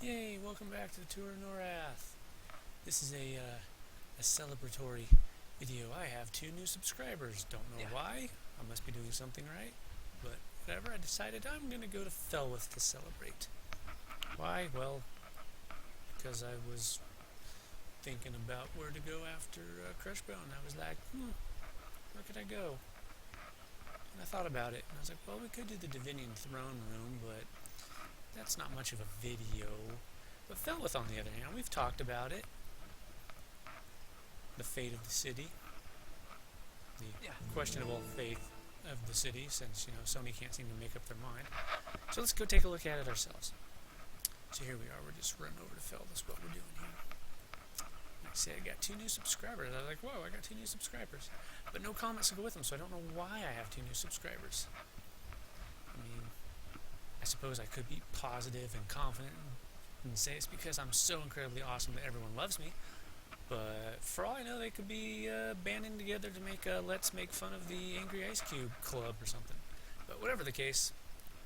Yay, welcome back to the Tour of Norath. This is a celebratory video. I have 2 new subscribers. Don't know why. I must be doing something right. But whatever, I decided I'm going to go to Felwithe to celebrate. Why? Well, because I was thinking about where to go after Crushbone. I was like, where could I go? And I thought about it, and I was like, well, we could do the Divinian Throne Room, but that's not much of a video. But Felwithe, on the other hand, we've talked about it. The fate of the city. The questionable fate of the city, since, Sony can't seem to make up their mind. So let's go take a look at it ourselves. So here we are, we're just running over to Felwithe. That's what we're doing here. Like I say, I got 2 new subscribers. I was like, whoa, I got 2 new subscribers. But no comments to go with them, so I don't know why I have 2 new subscribers. I mean, I suppose I could be positive and confident and say it's because I'm so incredibly awesome that everyone loves me. But for all I know, they could be banding together to make a Let's Make Fun of the Angry Ice Cube Club or something. But whatever the case,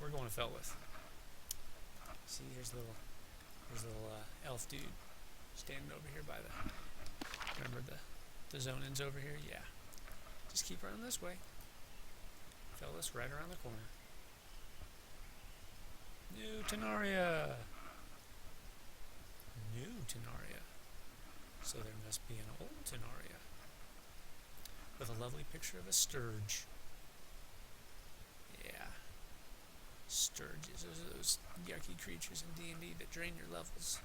we're going to Felwithe. See, here's a little elf dude standing over here by the... Remember the zone-ins over here? Yeah. Just keep running this way. Felwithe right around the corner. New Tenaria! New Tenaria. So there must be an old Tenaria. With a lovely picture of a sturge. Yeah. Sturges. Those are those yucky creatures in D&D that drain your levels.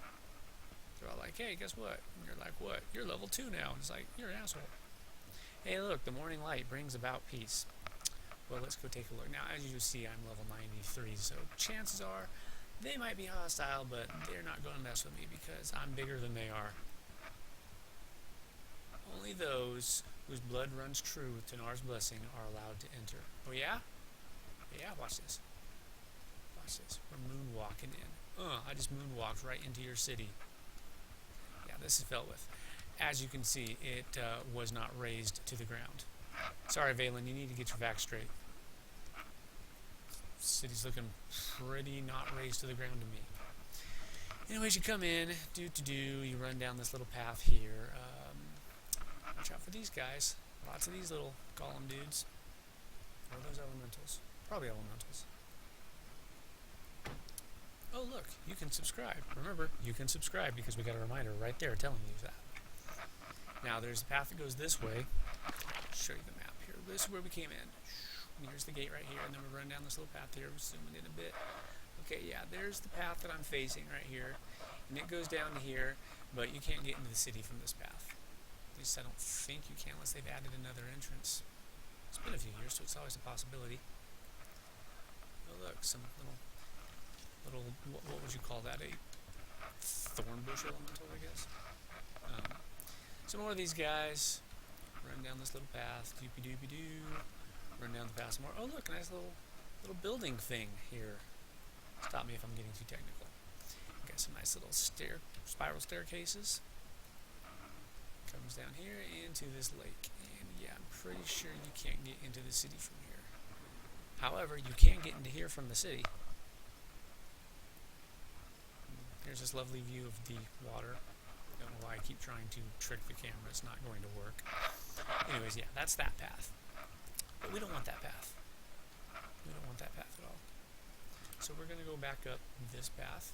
They're all like, hey, guess what? And you're like, what? You're level 2 now. And it's like, you're an asshole. Hey, look, the morning light brings about peace. Well, let's go take a look. Now, as you see, I'm level 93, so chances are they might be hostile, but they're not going to mess with me because I'm bigger than they are. Only those whose blood runs true with Tenar's blessing are allowed to enter. Oh, yeah? Yeah, watch this. Watch this. We're moonwalking in. I just moonwalked right into your city. Yeah, this is Felwithe. As you can see, it was not raised to the ground. Sorry, Valen, you need to get your facts straight. City's looking pretty not raised to the ground to me. Anyways, you come in, you run down this little path here. Watch out for these guys. Lots of these little golem dudes. Or are those elementals? Probably elementals. Oh, look, you can subscribe. Remember, you can subscribe because we got a reminder right there telling you that. Now, there's a path that goes this way. I'll show you the map here. This is where we came in. And here's the gate right here, and then we run down this little path here. We're zooming in a bit. Okay, yeah, there's the path that I'm facing right here. And it goes down to here, but you can't get into the city from this path. At least I don't think you can unless they've added another entrance. It's been a few years, so it's always a possibility. Oh, look, some little what would you call that? A thorn bush elemental, I guess. Some more of these guys. Run down this little path. Doopy-doopy-doo. Run down the path some more. Oh, look, nice little building thing here. Stop me if I'm getting too technical. Got some nice little spiral staircases. Comes down here into this lake. And yeah, I'm pretty sure you can't get into the city from here. However, you can get into here from the city. Here's this lovely view of the water. Don't know why I keep trying to trick the camera. It's not going to work. Anyways, yeah, that's that path. But we don't want that path. We don't want that path at all. So we're going to go back up this path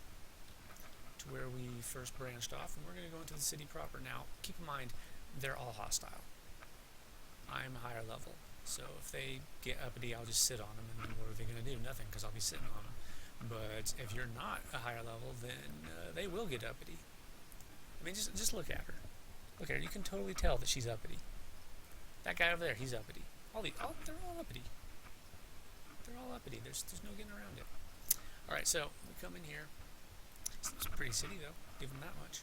to where we first branched off, and we're going to go into the city proper. Now, keep in mind, they're all hostile. I'm a higher level, so if they get uppity, I'll just sit on them, and then what are they going to do? Nothing, because I'll be sitting on them. But if you're not a higher level, then they will get uppity. I mean, just look at her. Look at her. You can totally tell that she's uppity. That guy over there, he's uppity. They're all uppity. They're all uppity. There's no getting around it. Alright, so we come in here. It's a pretty city, though. Give them that much.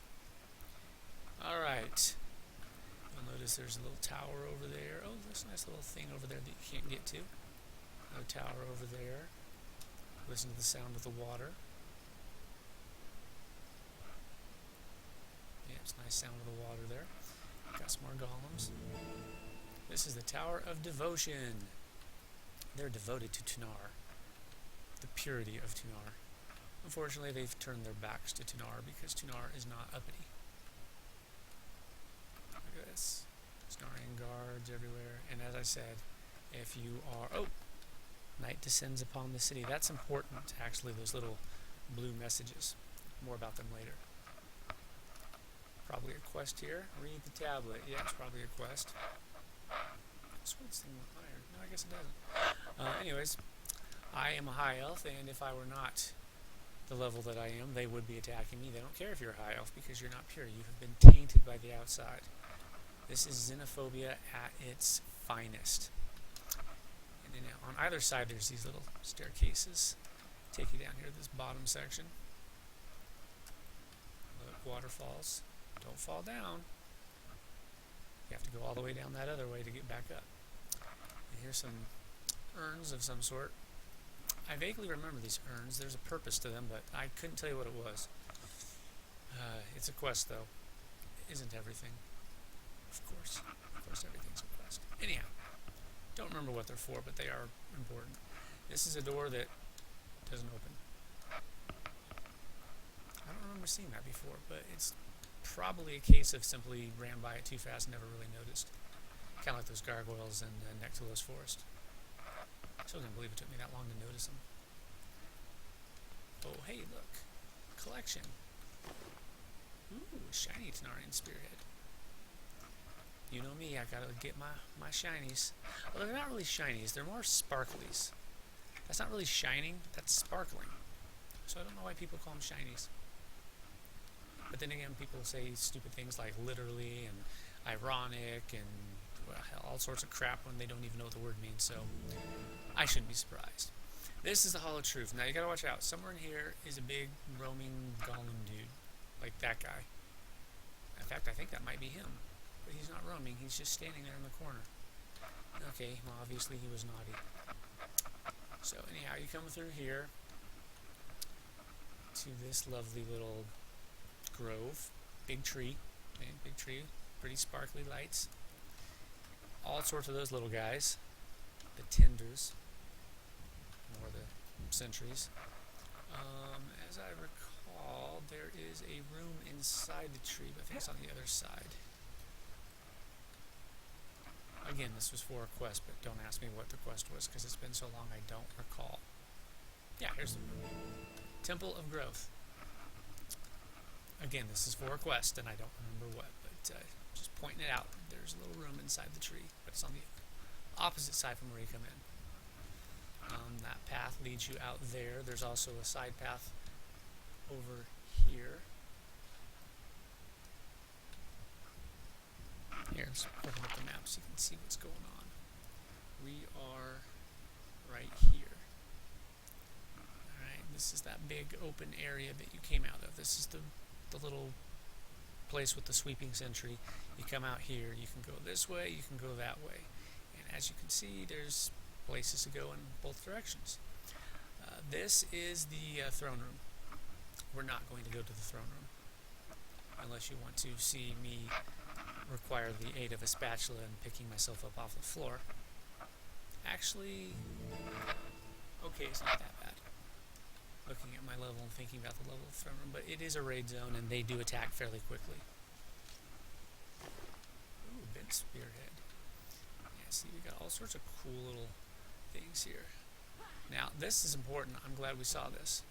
Alright. You'll notice there's a little tower over there. Oh, there's a nice little thing over there that you can't get to. Another tower over there. Listen to the sound of the water. Yeah, it's a nice sound of the water there. Got some more golems. This is the Tower of Devotion. They're devoted to Tenar. The purity of Tenar. Unfortunately, they've turned their backs to Tunar because Tunar is not uppity. Look at this. Snarling guards everywhere. And as I said, if you are... Oh! Night descends upon the city. That's important, actually, those little blue messages. More about them later. Probably a quest here. Read the tablet. Yeah, it's probably a quest. This one's thing with iron. No, I guess it doesn't. Anyways, I am a high elf, and if I were not the level that I am, they would be attacking me. They don't care if you're a high elf because you're not pure. You have been tainted by the outside. This is xenophobia at its finest. And then on either side, there's these little staircases. Take you down here to this bottom section. Look, waterfalls. Don't fall down. You have to go all the way down that other way to get back up. And here's some urns of some sort. I vaguely remember these urns. There's a purpose to them, but I couldn't tell you what it was. It's a quest, though. It isn't everything. Of course. Of course, everything's a quest. Anyhow, don't remember what they're for, but they are important. This is a door that doesn't open. I don't remember seeing that before, but it's probably a case of simply ran by it too fast and never really noticed. Kind of like those gargoyles in Nectalos Forest. I still can't believe it took me that long to notice them. Oh, hey, look. Collection. Ooh, shiny Tanarian Spearhead. You know me, I gotta get my shinies. Well, they're not really shinies, they're more sparklies. That's not really shining, that's sparkling. So I don't know why people call them shinies. But then again, people say stupid things like literally and ironic and well, all sorts of crap when they don't even know what the word means, so I shouldn't be surprised. This is the Hollow Truth. Now you gotta watch out. Somewhere in here is a big roaming golem dude. Like that guy. In fact, I think that might be him. But he's not roaming, he's just standing there in the corner. Okay, well obviously he was naughty. So anyhow, you come through here to this lovely little grove. Big tree. Okay, big tree. Pretty sparkly lights. All sorts of those little guys. The tenders. Or the sentries. As I recall, there is a room inside the tree, but I think it's on the other side. Again, this was for a quest, but don't ask me what the quest was, because it's been so long I don't recall. Yeah, here's the Temple of Growth. Again, this is for a quest, and I don't remember what, but just pointing it out. There's a little room inside the tree, but it's on the opposite side from where you come in. That path leads you out there. There's also a side path over here. Here, let's open up the map so you can see what's going on. We are right here. Alright, this is that big open area that you came out of. This is the little place with the sweeping sentry. You come out here, you can go this way, you can go that way. And as you can see, there's places to go in both directions. This is the throne room. We're not going to go to the throne room unless you want to see me require the aid of a spatula and picking myself up off the floor. Actually, okay, it's not that bad. Looking at my level and thinking about the level of throne room, but it is a raid zone and they do attack fairly quickly. Ooh, bent spearhead. Yeah, see, we got all sorts of cool little things here. Now, this is important. I'm glad we saw this.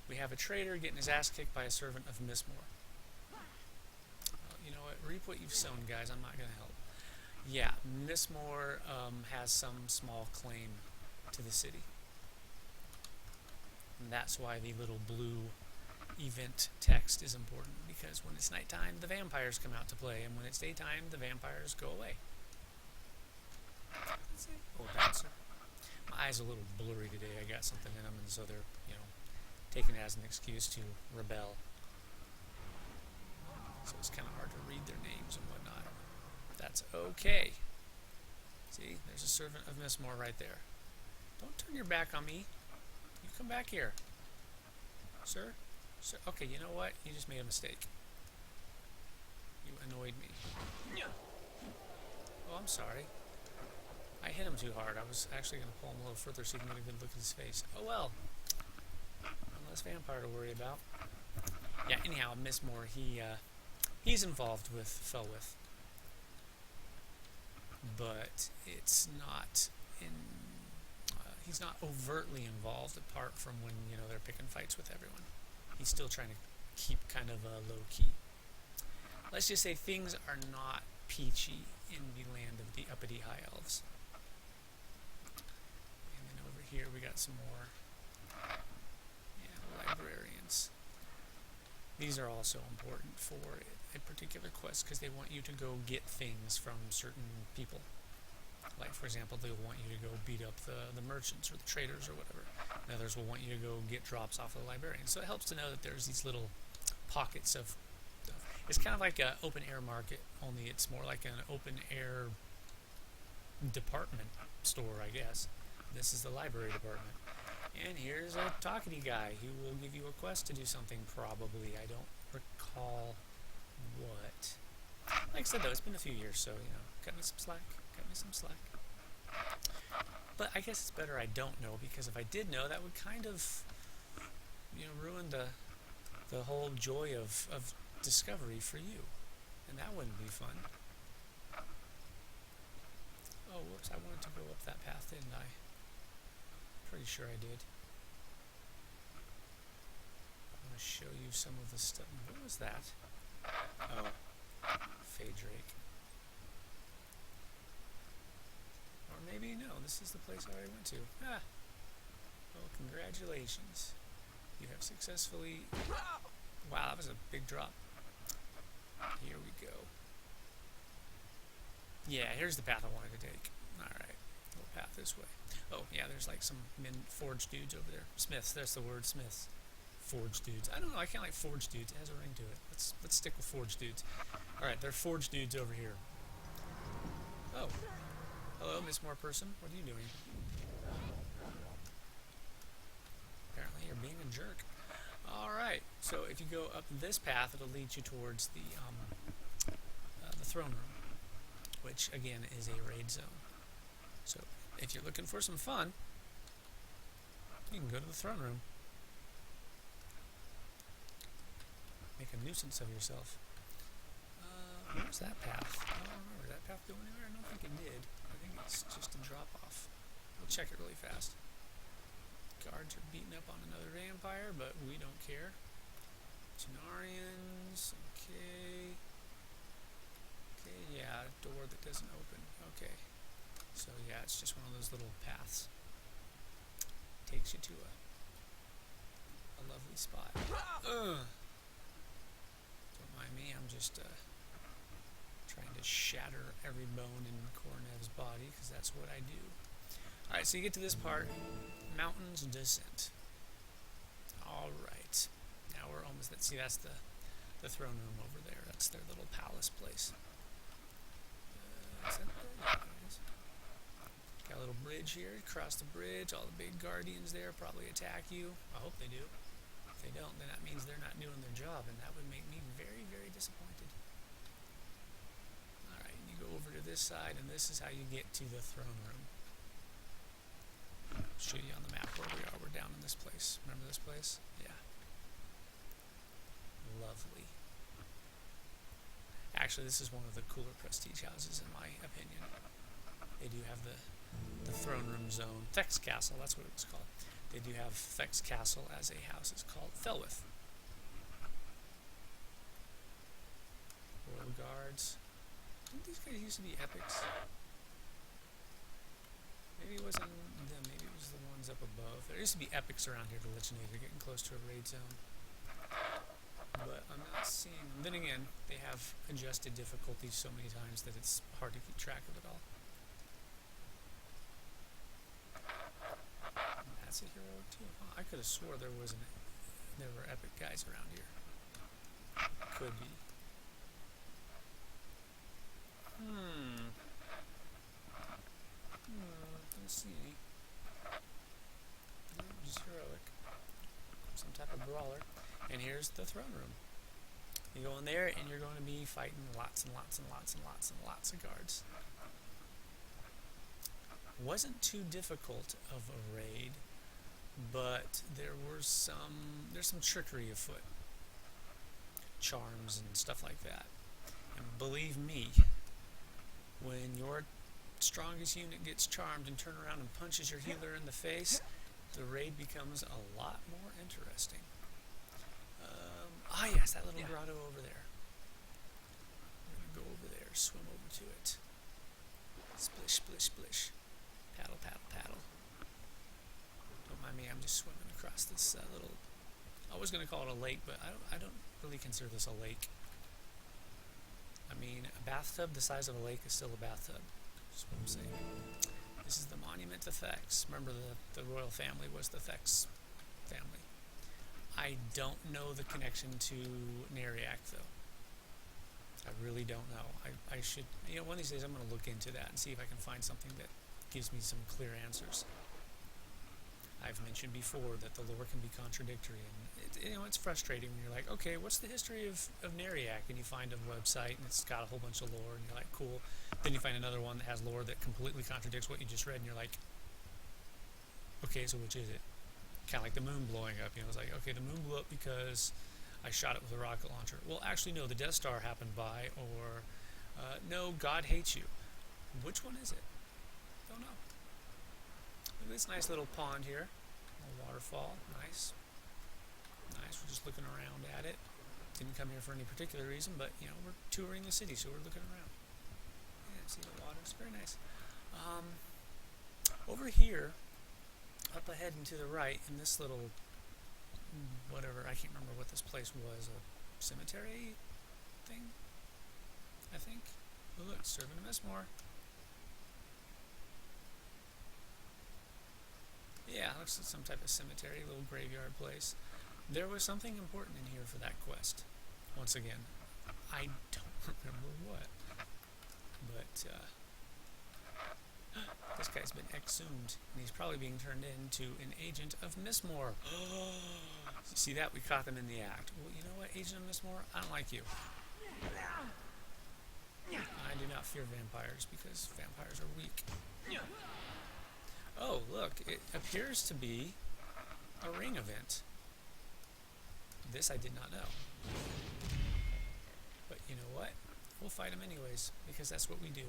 We have a trader getting his ass kicked by a servant of Mistmore. You know what? Reap what you've sown, guys. I'm not going to help. Yeah, Mistmore has some small claim to the city. And that's why the little blue event text is important, because when it's nighttime, the vampires come out to play, and when it's daytime, the vampires go away. Let's see. Oh, bouncer. My eyes are a little blurry today. I got something in them, and so they're, you know, taking it as an excuse to rebel. So it's kind of hard to read their names and whatnot. That's okay. See, there's a servant of Mistmore right there. Don't turn your back on me. You come back here. Sir? Sir? Okay, you know what? You just made a mistake. You annoyed me. Oh, I'm sorry. I hit him too hard. I was actually going to pull him a little further so you can get a good look at his face. Oh well. less vampire to worry about. Yeah, anyhow, Mistmore, he's involved with Felwithe. But it's not in... he's not overtly involved apart from when, they're picking fights with everyone. He's still trying to keep kind of low-key. Let's just say things are not peachy in the land of the uppity High Elves. And then over here we got some more librarians. These are also important for a particular quest because they want you to go get things from certain people. Like, for example, they'll want you to go beat up the merchants or the traders or whatever. And others will want you to go get drops off of the librarians. So it helps to know that there's these little pockets of... It's kind of like an open-air market, only it's more like an open-air department store, I guess. This is the library department. And here's a talkity guy who will give you a quest to do something, probably. I don't recall what. Like I said, though, it's been a few years, so, cut me some slack. But I guess it's better I don't know, because if I did know, that would kind of, ruin the whole joy of discovery for you. And that wouldn't be fun. Oh, whoops, I wanted to go up that path, didn't I? Pretty sure I did. I'm going to show you some of the stuff. What was that? Oh, Phadrake. Or maybe, no, this is the place I already went to. Ah! Well, congratulations. You have successfully... Wow, that was a big drop. Here we go. Yeah, here's the path I wanted to take. Alright, little path this way. Oh, yeah, there's like some forged dudes over there. Smiths, that's the word, smiths. Forged dudes. I don't know, I kind of like forged dudes. It has a ring to it. Let's stick with forged dudes. Alright, they're forged dudes over here. Oh. Hello, Mistmore person. What are you doing? Apparently you're being a jerk. Alright, so if you go up this path, it'll lead you towards the throne room, which, again, is a raid zone. So, if you're looking for some fun, you can go to the throne room. Make a nuisance of yourself. Where's that path? I don't remember. Did that path go anywhere? I don't think it did. I think it's just a drop-off. We'll check it really fast. Guards are beating up on another vampire, but we don't care. Genarians, okay. Okay, yeah, door that doesn't open. Okay. So yeah, it's just one of those little paths. Takes you to a lovely spot. Ugh. Don't mind me, I'm just trying to shatter every bone in Kornev's body, because that's what I do. Alright, so you get to this part. Mountains Descent. Alright. Now we're almost... See, that's the throne room over there. That's their little palace place. Is that there? Yeah, it is. Got a little bridge here. Cross the bridge. All the big guardians there probably attack you. I hope they do. If they don't, then that means they're not doing their job, and that would make me very, very disappointed. Alright, you go over to this side, and this is how you get to the throne room. I'll show you on the map where we are. We're down in this place. Remember this place? Yeah. Lovely. Actually, this is one of the cooler prestige houses, in my opinion. They do have the throne room zone. Thex Castle, that's what it was called. They do have Thex Castle as a house. It's called Felwithe. Royal Guards. Didn't these guys used to be epics? Maybe it wasn't them, maybe it was the ones up above. There used to be epics around here to let you know you're getting close to a raid zone. But I'm not seeing them. Then again, they have adjusted difficulties so many times that it's hard to keep track of it all. And that's a hero too. Oh, I could have swore there were epic guys around here. Could be. Let's see. Just heroic. Some type of brawler. And here's the throne room. You go in there and you're going to be fighting lots and lots and lots and lots and lots of guards. Wasn't too difficult of a raid. but there's some trickery afoot, charms and stuff like that. And believe me, when your strongest unit gets charmed and turn around and punches your healer in the face, the raid becomes a lot more interesting. Yes, that little grotto over there. We're going to go over there, swim over to it. Splish, splish, splish. Paddle, paddle, paddle. Don't mind me, I'm just swimming across this little... I was going to call it a lake, but I don't really consider this a lake. I mean, a bathtub the size of a lake is still a bathtub. That's what I'm saying. This is the monument to Thex. Remember, the royal family was the Thex family. I don't know the connection to Neriak, though. I really don't know. I should, one of these days I'm going to look into that and see if I can find something that gives me some clear answers. I've mentioned before that the lore can be contradictory, and it's frustrating when you're like, okay, what's the history of Neriak? And you find a website and it's got a whole bunch of lore, and you're like, cool. Then you find another one that has lore that completely contradicts what you just read, and you're like, okay, so which is it? Kind of like the moon blowing up. It's like, okay, the moon blew up because I shot it with a rocket launcher. Well, actually, no, the Death Star happened by, or no, God hates you. Which one is it? Don't know. Look at this nice little pond here. A little waterfall. Nice. Nice. We're just looking around at it. Didn't come here for any particular reason, but, we're touring the city, so we're looking around. Yeah, see the water. It's very nice. Over here, up ahead and to the right, in this little, whatever, I can't remember what this place was, a cemetery thing, I think. Oh, look, serving a Mistmore. Yeah, looks like some type of cemetery, little graveyard place. There was something important in here for that quest. Once again, I don't remember what, but, this guy's been exhumed, and he's probably being turned into an agent of Mistmore. See that? We caught them in the act. Well, you know what, Agent of Mistmore? I don't like you. I do not fear vampires, because vampires are weak. Oh, look, it appears to be a ring event. This I did not know. But you know what? We'll fight them anyways, because that's what we do.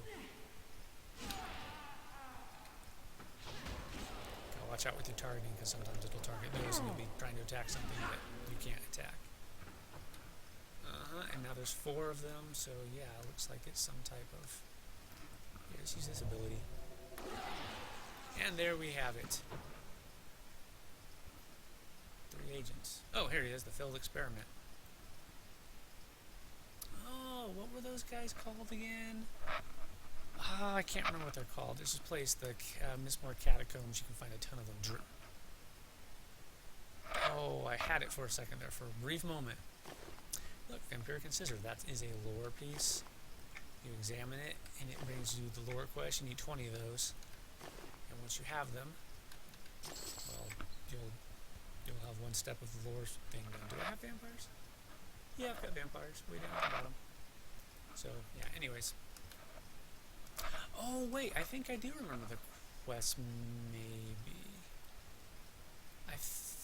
Watch out with your targeting, because sometimes it'll target those and you'll be trying to attack something that you can't attack. And now there's 4 of them, so yeah, it looks like it's some type of... Here, let's use this ability. And there we have it. 3 agents. Oh, here he is, the failed experiment. Oh, what were those guys called again? I can't remember what they're called. There's this place, the Mistmore Catacombs. You can find a ton of them. Oh, I had it for a second there, for a brief moment. Look, Vampiric Scissor. That is a lore piece. You examine it, and it brings you the lore quest. You need 20 of those. And once you have them, well, you'll have one step of the lore thing done. Do I have vampires? Yeah, I've got vampires. Way down at the bottom. So, yeah, anyways. Oh, wait, I think I do remember the quest, maybe.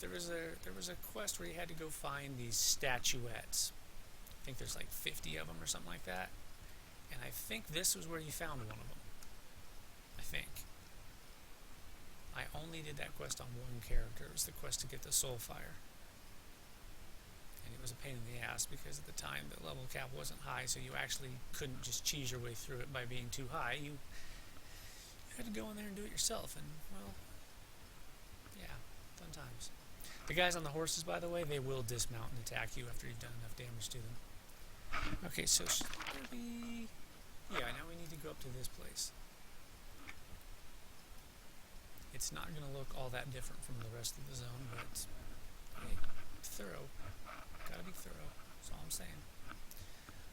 There was a quest where you had to go find these statuettes. I think there's like 50 of them or something like that. And I think this was where you found one of them. I think. I only did that quest on one character. It was the quest to get the soul fire. And it was a pain in the ass because at the time the level cap wasn't high, so you actually couldn't just cheese your way through it by being too high. You had to go in there and do it yourself, and, well, yeah, fun times. The guys on the horses, by the way, they will dismount and attack you after you've done enough damage to them. Okay, so should there be... Yeah, now we need to go up to this place. It's not going to look all that different from the rest of the zone, but, hey, thorough. Gotta be thorough. That's all I'm saying.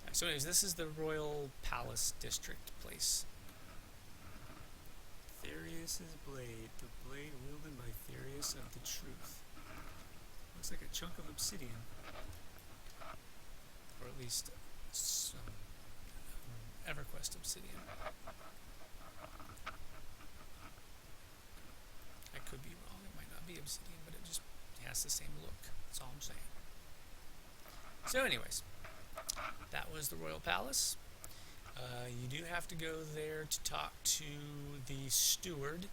Right, so anyways, this is the Royal Palace District place. Therius' blade. The blade wielded by Therius of the Truth. Looks like a chunk of obsidian. Or at least some EverQuest obsidian. I could be wrong. It might not be obsidian, but it just has the same look. That's all I'm saying. So anyways, that was the Royal Palace. You do have to go there to talk to the steward.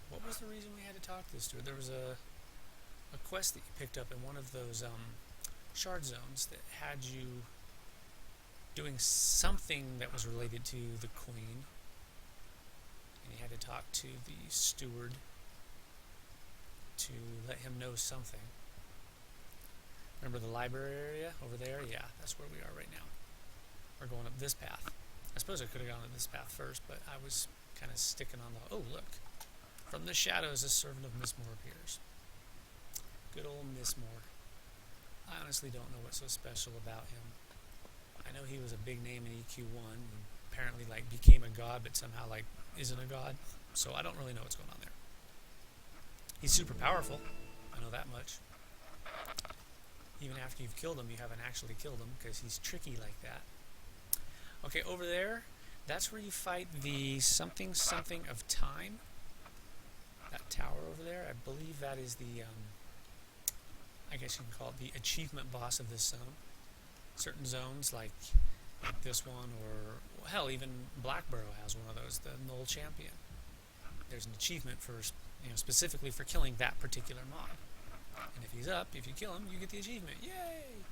What was the reason we had to talk to the steward? There was a quest that you picked up in one of those shard zones that had you doing something that was related to the queen. And you had to talk to the steward to let him know something. Remember the library area over there? Yeah, that's where we are right now. We're going up this path. I suppose I could have gone up this path first, but I was kind of sticking on the... Oh, look. From the shadows, a servant of Mistmore appears. Good old Mistmore. I honestly don't know what's so special about him. I know he was a big name in EQ1 and apparently like became a god, but somehow like isn't a god. So I don't really know what's going on there. He's super powerful. I know that much. Even after you've killed him, you haven't actually killed him because he's tricky like that. Okay, over there, that's where you fight the something of time. That tower over there, I believe that is the, I guess you can call it the achievement boss of this zone. Certain zones, like this one, or well, hell, even Blackborough has one of those, the Knoll Champion. There's an achievement for, specifically for killing that particular mob. And if he's up, if you kill him, you get the achievement. Yay!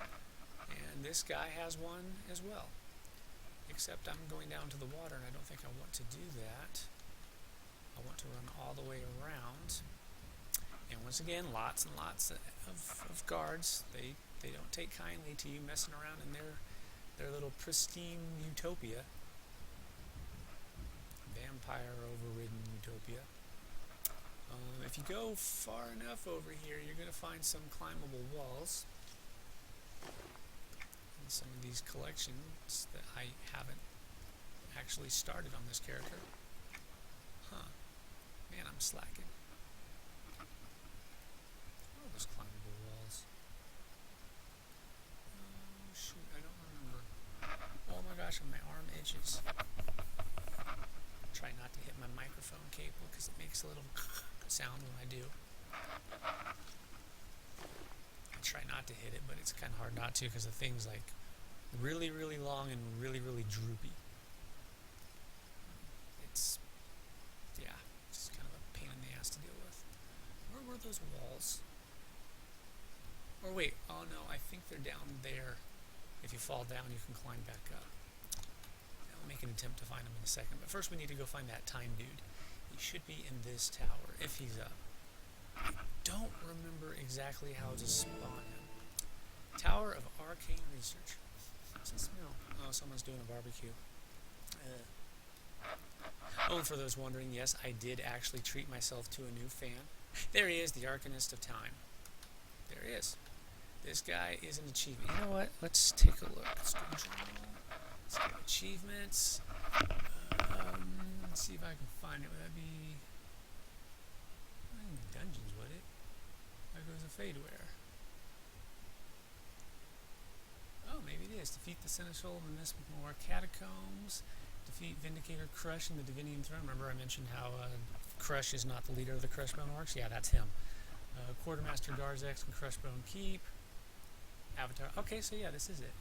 And this guy has one as well. Except I'm going down to the water, and I don't think I want to do that. I want to run all the way around. And once again, lots and lots of guards. They don't take kindly to you messing around in their little pristine utopia. Vampire overridden utopia. If you go far enough over here, you're going to find some climbable walls. And some of these collections that I haven't actually started on this character. Huh. Man, I'm slacking. What are those climbable walls? Oh, shoot, I don't remember. Oh my gosh, my arm itches. Try not to hit my microphone cable because it makes a little sound when I do. I try not to hit it, but it's kind of hard not to because the thing's like really, really long and really, really droopy. It's kind of a pain in the ass to deal with. Where were those walls? Or wait, oh no, I think they're down there. If you fall down, you can climb back up. I'll make an attempt to find him in a second, but first we need to go find that time dude. He should be in this tower, if he's up. I don't remember exactly how to spawn him. Tower of Arcane Research. What's that smell? Oh, someone's doing a barbecue. Oh, and for those wondering, yes, I did actually treat myself to a new fan. There he is, the Arcanist of Time. There he is. This guy is an achievement. You know what? Let's take a look. Let's go journal. Let's go achievements. Let's see if I can find it. Would that be... Not in dungeons, would it? There goes a Fadeware. Oh, maybe it is. Defeat the Seneschal in the Mistmore Catacombs. Defeat Vindicator Crush in the Divinium Throne. Remember I mentioned how Crush is not the leader of the Crushbone Orcs? Yeah, that's him. Quartermaster Garzex and Crushbone Keep. Avatar. Okay, so yeah, this is it.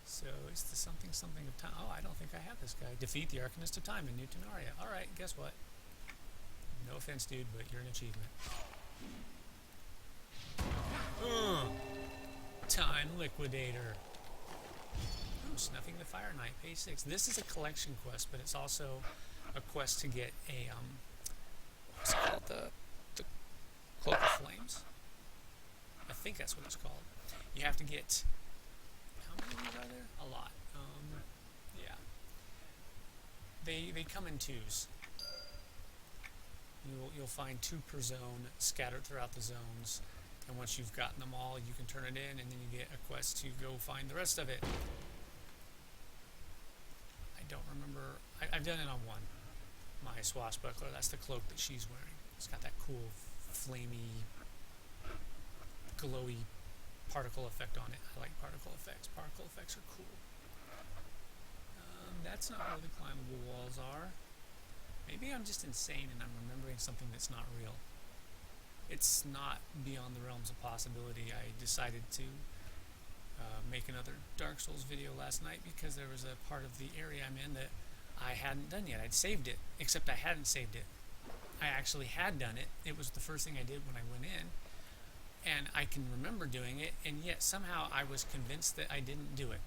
So it's the something of time. Oh, I don't think I have this guy. Defeat the Arcanist of Time in New Tenaria. Alright, guess what? No offense, dude, but you're an achievement. Time Liquidator. Oh, Snuffing the Fire Knight, page 6. This is a collection quest, but it's also a quest to get a, what's it called? The Cloak of Flames? I think that's what it's called. You have to get... How many of these are there? A lot. Yeah. They come in twos. You'll find 2 per zone scattered throughout the zones, and once you've gotten them all, you can turn it in, and then you get a quest to go find the rest of it. I don't remember. I've done it on one. My swashbuckler. That's the cloak that she's wearing. It's got that cool, flamey, glowy particle effect on it. I like particle effects. Particle effects are cool. That's not where the climbable walls are. Maybe I'm just insane and I'm remembering something that's not real. It's not beyond the realms of possibility. I decided to make another Dark Souls video last night because there was a part of the area I'm in that I hadn't done yet. I'd saved it, except I hadn't saved it. I actually had done it. It was the first thing I did when I went in, and I can remember doing it, and yet somehow I was convinced that I didn't do it.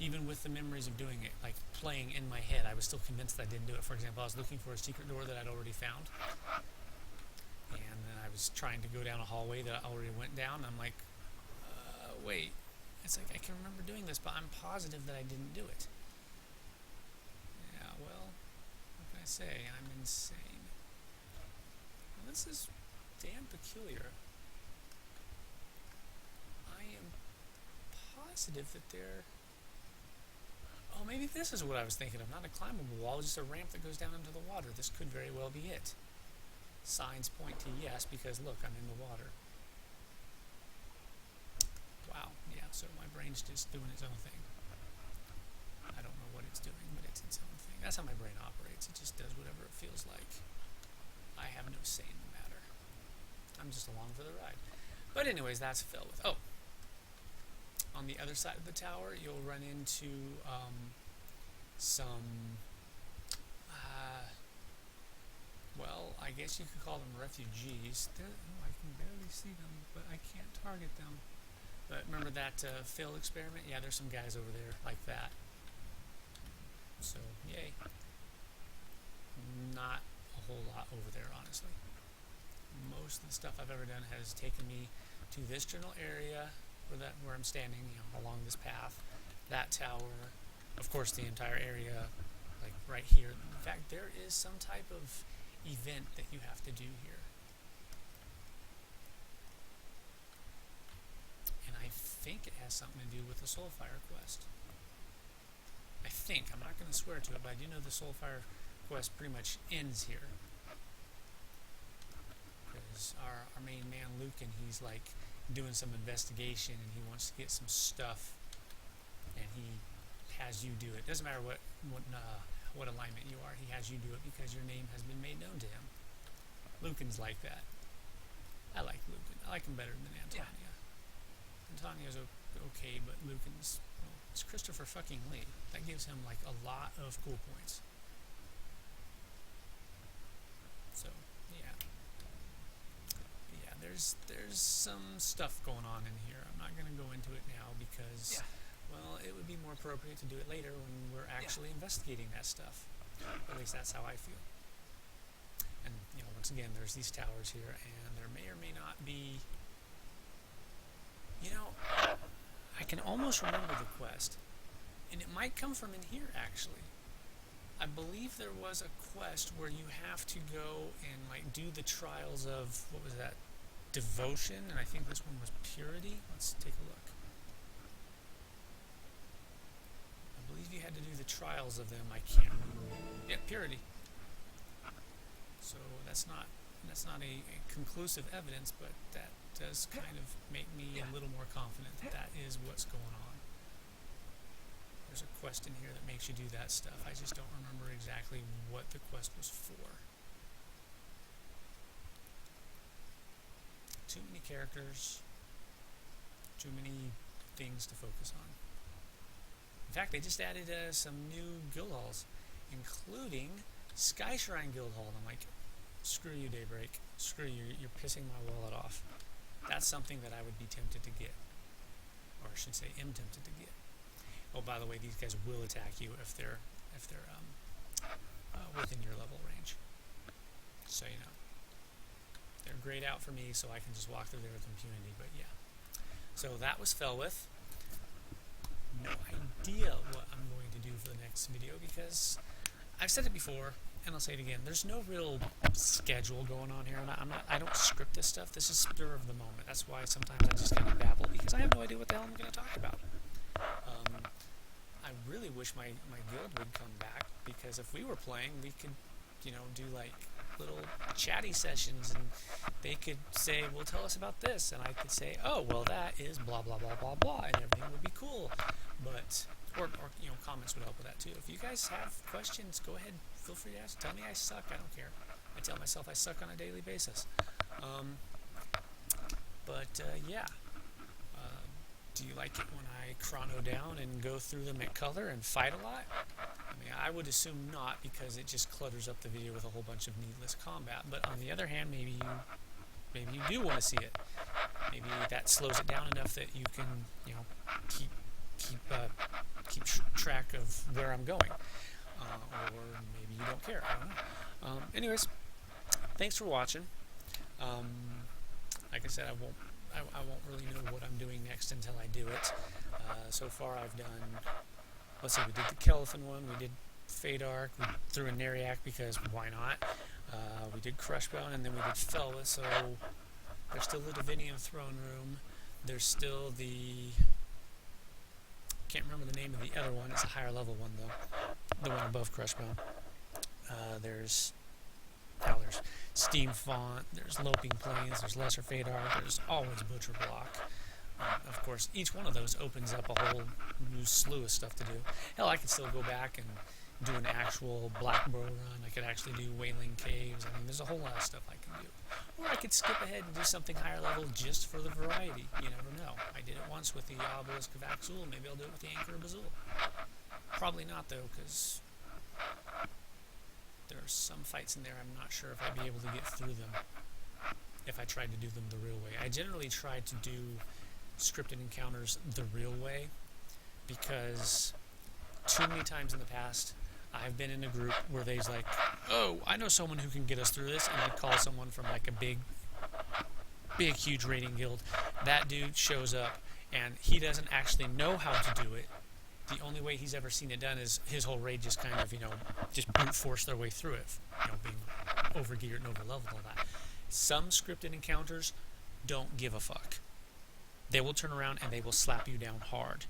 Even with the memories of doing it, like playing in my head, I was still convinced that I didn't do it. For example, I was looking for a secret door that I'd already found, and then I was trying to go down a hallway that I already went down, and I'm like, wait, it's like I can remember doing this, but I'm positive that I didn't do it. Yeah, well, what can I say? I'm insane. Well, this is damn peculiar. I am positive that there... Oh, maybe this is what I was thinking of. Not a climbable wall, just a ramp that goes down into the water. This could very well be it. Signs point to yes, because look, I'm in the water. Wow, yeah, so my brain's just doing its own thing. I don't know what it's doing, but it's its own thing. That's how my brain operates. It just does whatever it feels like. I have no say in the matter. I'm just along for the ride. But anyways, that's Felwithe. Oh, on the other side of the tower, you'll run into some, well, I guess you could call them refugees. Oh, I can barely see them, but I can't target them. But remember that failed experiment? Yeah, there's some guys over there like that. So, yay. Not a whole lot over there, honestly. Most of the stuff I've ever done has taken me to this general area where I'm standing, you know, along this path, that tower, of course the entire area, like right here. In fact, there is some type of event that you have to do here. And I think it has something to do with the Soulfire quest. I think. I'm not going to swear to it, but I do know the Soulfire quest pretty much ends here. Because our main man, Lucan, he's like doing some investigation and he wants to get some stuff, and he has you do it. Doesn't matter what alignment you are, he has you do it because your name has been made known to him. Lucan's like that. I like Lucan. I like him better than Antonia. Yeah. Antonia's okay, but Lucan's, well, it's Christopher fucking Lee. That gives him like a lot of cool points. So, yeah. Yeah, there's some stuff going on in here. I'm not going to go into it now because, well, it would be more appropriate to do it later when we're actually investigating that stuff. At least that's how I feel. And, you know, once again, there's these towers here, and there may or may not be... You know, I can almost remember the quest, and it might come from in here, actually. I believe there was a quest where you have to go and, like, do the trials of, what was that, devotion, and I think this one was purity. Let's take a look. I believe you had to do the trials of them. I can't remember. Yeah, purity. So that's not a conclusive evidence, but that does kind of make me a little more confident that that is what's going on. There's a quest in here that makes you do that stuff. I just don't remember exactly what the quest was for. Too many characters, too many things to focus on. In fact, they just added some new guild halls, including Sky Shrine Guild Hall. And I'm like, screw you, Daybreak. Screw you. You're pissing my wallet off. That's something that I would be tempted to get. Or I should say, am tempted to get. Oh, by the way, these guys will attack you if they're within your level range. So, you know. They're grayed out for me, so I can just walk through there with impunity, but yeah. So that was Felwithe. No idea what I'm going to do for the next video, because I've said it before, and I'll say it again, there's no real schedule going on here. I don't script this stuff. This is spur of the moment. That's why sometimes I just kind of babble, because I have no idea what the hell I'm going to talk about. I really wish my guild would come back, because if we were playing, we could, you know, do like little chatty sessions, and they could say, well, tell us about this, and I could say, oh, well, that is blah, blah, blah, blah, blah, and everything would be cool. But, or you know, comments would help with that too. If you guys have questions, go ahead, feel free to ask. Tell me I suck, I don't care. I tell myself I suck on a daily basis. Yeah. Do you like it when I chrono down and go through them at color and fight a lot? I mean, I would assume not, because it just clutters up the video with a whole bunch of needless combat. But on the other hand, maybe you do want to see it. Maybe that slows it down enough that you can, you know, keep track of where I'm going, or maybe you don't care. I don't know. Anyways, thanks for watching. Like I said, I won't really know what I'm doing next until I do it. So far I've done, let's see, we did the Kelvin one, we did Fade Arc, we threw in Neriac because why not? We did Crushbone, and then we did Felwithe, so there's still the Divinium Throne Room. There's still the, can't remember the name of the other one, it's a higher level one though, the one above Crushbone. There's Steam Font, there's Loping Plains, there's Lesser Fade Arc, there's always Butcher Block. Of course, each one of those opens up a whole new slew of stuff to do. Hell, I could still go back and do an actual Black Bro run. I could actually do Wailing Caves. I mean, there's a whole lot of stuff I can do. Or I could skip ahead and do something higher level just for the variety. You never know. I did it once with the Obelisk of Axul. Maybe I'll do it with the Anchor of Bazul. Probably not, though, because there are some fights in there I'm not sure if I'd be able to get through them if I tried to do them the real way. I generally try to do scripted encounters the real way, because too many times in the past I've been in a group where they's like, oh, I know someone who can get us through this, and I'd call someone from like a big huge raiding guild. That dude shows up and he doesn't actually know how to do it. The only way he's ever seen it done is his whole raid just kind of, you know, just brute force their way through it, you know, being over-geared and over-leveled and all that. Some scripted encounters don't give a fuck. They will turn around and they will slap you down hard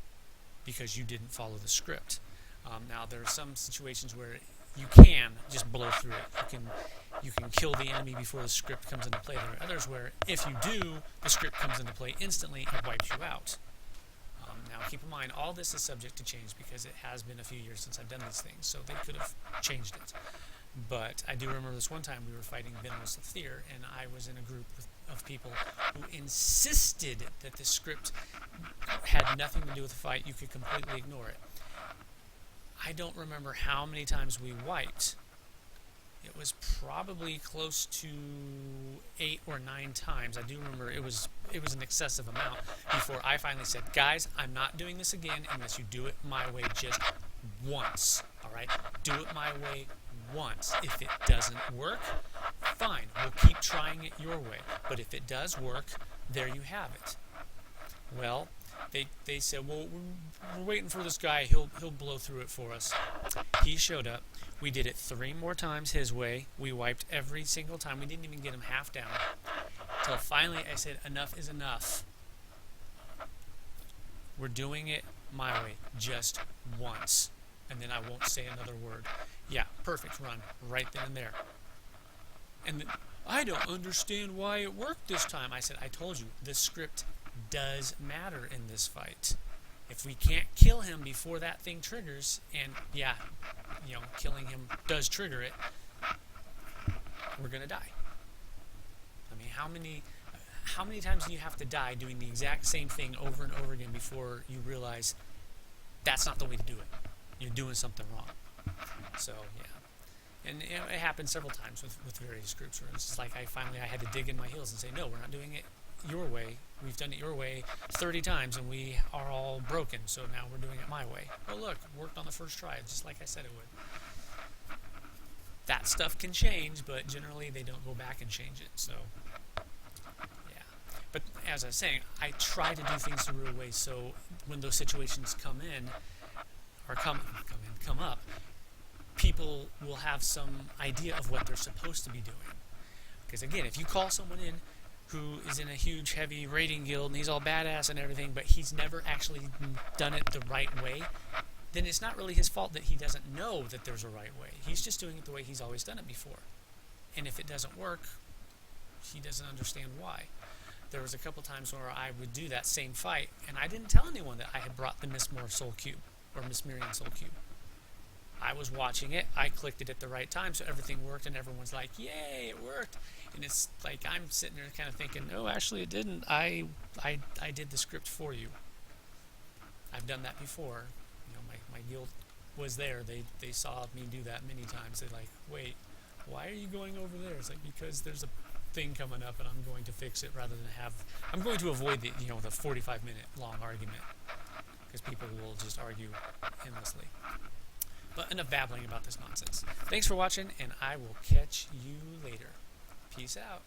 because you didn't follow the script. Now, there are some situations where you can just blow through it. You can kill the enemy before the script comes into play. There are others where if you do, the script comes into play instantly and wipes you out. Now, keep in mind, all this is subject to change because it has been a few years since I've done these things, so they could have changed it. But I do remember this one time we were fighting Venomous Thir, and I was in a group of people who insisted that the script had nothing to do with the fight. You could completely ignore it. I don't remember how many times we wiped. It was probably close to 8 or 9 times. I do remember it was an excessive amount before I finally said, guys, I'm not doing this again unless you do it my way just once. All right? Do it my way once. If it doesn't work, fine. We'll keep trying it your way. But if it does work, there you have it. Well, they said, well, we're waiting for this guy. He'll blow through it for us. He showed up. We did it 3 more times his way. We wiped every single time. We didn't even get him half down. Until finally I said, enough is enough. We're doing it my way, just once. And then I won't say another word. Yeah, perfect run, right then and there. And then, I don't understand why it worked this time. I said, I told you, the script does matter in this fight. If we can't kill him before that thing triggers, and yeah, you know, killing him does trigger it, we're gonna die. I mean, how many times do you have to die doing the exact same thing over and over again before you realize that's not the way to do it? You're doing something wrong. So yeah, and you know, it happened several times with various groups where it's just like I had to dig in my heels and say, no, we're not doing it your way. We've done it your way 30 times and we are all broken, so now we're doing it my way. Well, look, worked on the first try, just like I said it would. That stuff can change, but generally they don't go back and change it, so yeah. But as I was saying, I try to do things the real way, so when those situations come in, or come up, people will have some idea of what they're supposed to be doing. Because again, if you call someone in who is in a huge, heavy raiding guild, and he's all badass and everything, but he's never actually done it the right way, then it's not really his fault that he doesn't know that there's a right way. He's just doing it the way he's always done it before. And if it doesn't work, he doesn't understand why. There was a couple times where I would do that same fight, and I didn't tell anyone that I had brought the Miss Moore Soul Cube, or Miss Miriam Soul Cube. I was watching it, I clicked it at the right time, so everything worked, and everyone's like, yay, it worked. And it's like, I'm sitting there kind of thinking, no, actually it didn't. I did the script for you. I've done that before. You know, my guild was there. They saw me do that many times. They're like, wait, why are you going over there? It's like, because there's a thing coming up and I'm going to fix it rather than I'm going to avoid the 45-minute long argument, because people will just argue endlessly. But enough babbling about this nonsense. Thanks for watching, and I will catch you later. Peace out.